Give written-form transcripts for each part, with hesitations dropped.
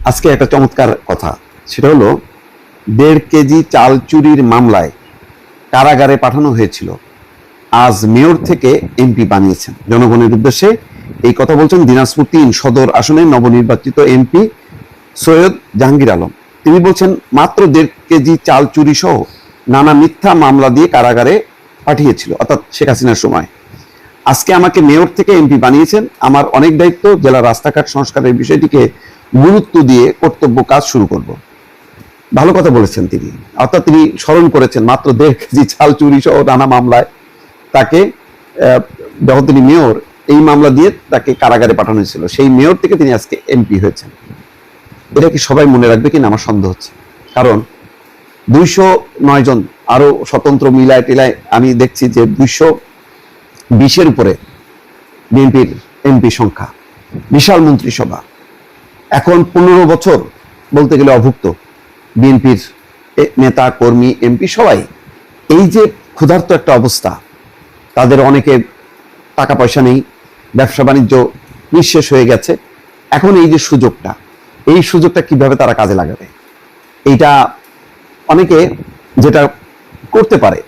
আজকে একটা চমৎকার কথা, সেটা হলো 1.5 কেজি চাল চুরির মামলায় কারাগারে পাঠানো হয়েছিল, আজ মেয়র থেকে এমপি বানিয়েছেন। জনগণের উদ্দেশ্যে এই কথা বলছেন দিনাজপুর 3 সদর আসনের নবনির্বাচিত এমপি সৈয়দ জাহাঙ্গীর আলম। তিনি বলছেন, মাত্র 1.5 কেজি চাল চুরি সহ নানা মিথ্যা মামলা দিয়ে কারাগারে পাঠিয়েছিল, অর্থাৎ শেখ হাসিনার সময়। আজকে আমাকে মেয়র থেকে এমপি বানিয়েছেন, আমার অনেক দায়িত্ব, জেলা রাস্তাঘাট সংস্কারের বিষয়টিকে গুরুত্ব দিয়ে কর্তব্য কাজ শুরু করব। ভালো কথা বলেছেন তিনি, অর্থাৎ তিনি স্মরণ করেছেন মাত্র 1.5 কেজি চাল চুরি সহ নানা মামলায় তাকে, যখন তিনি মেয়র, এই মামলা দিয়ে তাকে কারাগারে পাঠানো হয়েছিল, সেই মেয়র থেকে তিনি আজকে এমপি হয়েছেন। এটা কি সবাই মনে রাখবে কিনা আমার সন্দেহ হচ্ছে, কারণ 209 জন আরো স্বতন্ত্র মিলায় টিলায় আমি দেখছি যে 220-এর উপরে বিএনপির এমপি সংখ্যা, বিশাল মন্ত্রিসভা। এখন 15 বছর বলতে গেলে অভুক্ত বিএনপির নেতা কর্মী এমপি সবাই। এই যে ক্ষুধার্ত একটা অবস্থা, তাদের অনেকে টাকা পয়সা নেই, ব্যবসা বাণিজ্য নিঃশেষ হয়ে গেছে। এখন এই যে সুযোগটা, এই সুযোগটা কিভাবে তারা কাজে লাগাবে, এইটা অনেকে যেটা করতে পারে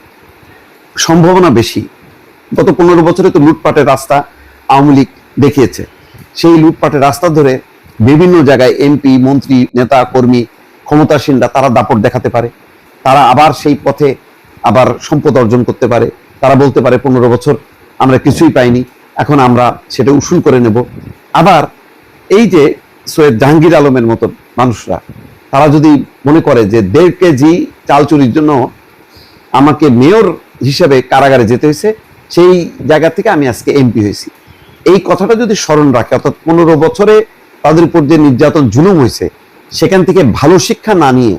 সম্ভাবনা বেশি। গত 15 বছরে তো লুটপাটের রাস্তা আওয়ামী লীগ দেখিয়েছে, সেই লুটপাটের রাস্তা ধরে বিভিন্ন জায়গায় এমপি মন্ত্রী নেতা কর্মী ক্ষমতাসীনরা তারা দাপট দেখাতে পারে, তারা আবার সেই পথে আবার সম্পদ অর্জন করতে পারে। তারা বলতে পারে 15 বছর আমরা কিছুই পাইনি, এখন আমরা সেটা উসুল করে নেব। আবার এই যে সৈয়দ জাহাঙ্গীর আলমের মতন মানুষরা, তারা যদি মনে করে যে 1.5 কেজি চাল চুরির জন্য আমাকে মেয়র হিসেবে কারাগারে যেতে হয়েছে, সেই জায়গা থেকে আমি আজকে এমপি হয়েছি, এই কথাটা যদি স্মরণ রাখে, অর্থাৎ 15 বছরে তাদের উপর যে নির্যাতন জুলুম হয়েছে, সেখান থেকে ভালো শিক্ষা না নিয়ে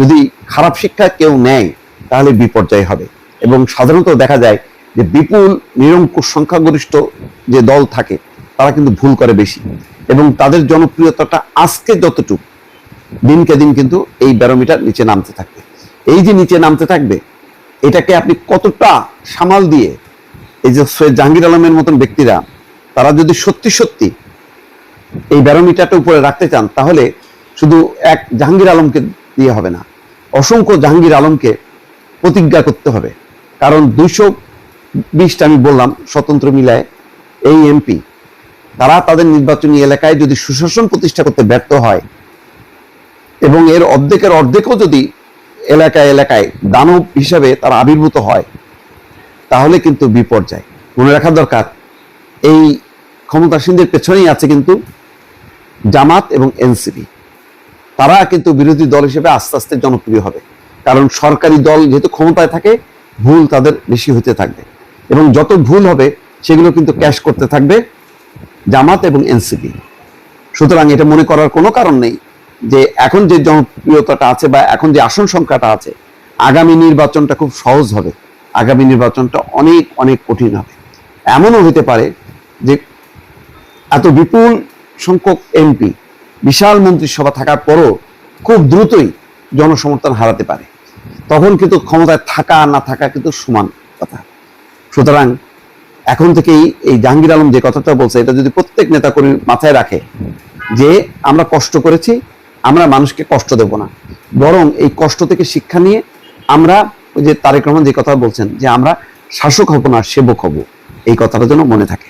যদি খারাপ শিক্ষা কেউ নেয়, তাহলে বিপর্যয় হবে। এবং সাধারণত দেখা যায় যে বিপুল নিরঙ্কুশ সংখ্যাগরিষ্ঠ যে দল থাকে, তারা কিন্তু ভুল করে বেশি, এবং তাদের জনপ্রিয়তাটা আজকে যতটুকু, দিনকে দিন কিন্তু এই ব্যারোমিটার নিচে নামতে থাকবে। এই যে নিচে নামতে থাকবে, এটাকে আপনি কতটা সামাল দিয়ে, এই যে সৈয়দ জাহাঙ্গীর আলমের মতন ব্যক্তিরা, তারা যদি সত্যি সত্যি এই ব্যারোমিটারটা উপরে রাখতে চান, তাহলে শুধু এক জাহাঙ্গীর আলমকে দিয়ে হবে না, অসংখ্য জাহাঙ্গীর আলমকে প্রতিজ্ঞা করতে হবে। কারণ 220টা আমি বললাম স্বতন্ত্র মিলায় এই এমপি, তারা তাদের নির্বাচনী এলাকায় যদি সুশাসন প্রতিষ্ঠা করতে ব্যর্থ হয়, এবং এর অর্ধেকও যদি এলাকায় এলাকায় দানব হিসাবে তারা আবির্ভূত হয়, তাহলে কিন্তু বিপর্যয়। মনে রাখা দরকার, এই ক্ষমতাসীনদের পেছনেই আছে কিন্তু জামাত এবং এনসিপি। তারা কিন্তু বিরোধী দল হিসেবে আস্তে আস্তে জনপ্রিয় হবে, কারণ সরকারি দল যেহেতু ক্ষমতায় থাকে, ভুল তাদের বেশি হতে থাকবে, এবং যত ভুল হবে সেগুলো কিন্তু ক্যাশ করতে থাকবে জামাত এবং এনসিপি। সুতরাং এটা মনে করার কোনো কারণ নেই যে এখন যে জনপ্রিয়তাটা আছে বা এখন যে আসন সংখ্যাটা আছে, আগামী নির্বাচনটা খুব সহজ হবে, আগামী নির্বাচনটা অনেক অনেক কঠিন হবে। এমনও হতে পারে যে এত বিপুল সংখ্যক এমপি, বিশাল মন্ত্রিসভা থাকার পরও খুব দ্রুতই জনসমর্থন হারাতে পারে। তখন কিন্তু ক্ষমতায় থাকা আর না থাকা কিন্তু সমান কথা। সুতরাং এখন থেকেই এই জাহাঙ্গীর আলম যে কথাটা বলছে, এটা যদি প্রত্যেক নেতাকর্মী মাথায় রাখে যে আমরা কষ্ট করেছি, আমরা মানুষকে কষ্ট দেব না, বরং এই কষ্ট থেকে শিক্ষা নিয়ে আমরা, ওই যে তারেক রহমান যে কথা বলছেন যে আমরা শাসক হব না সেবক হব, এই কথাটা যেন মনে থাকে।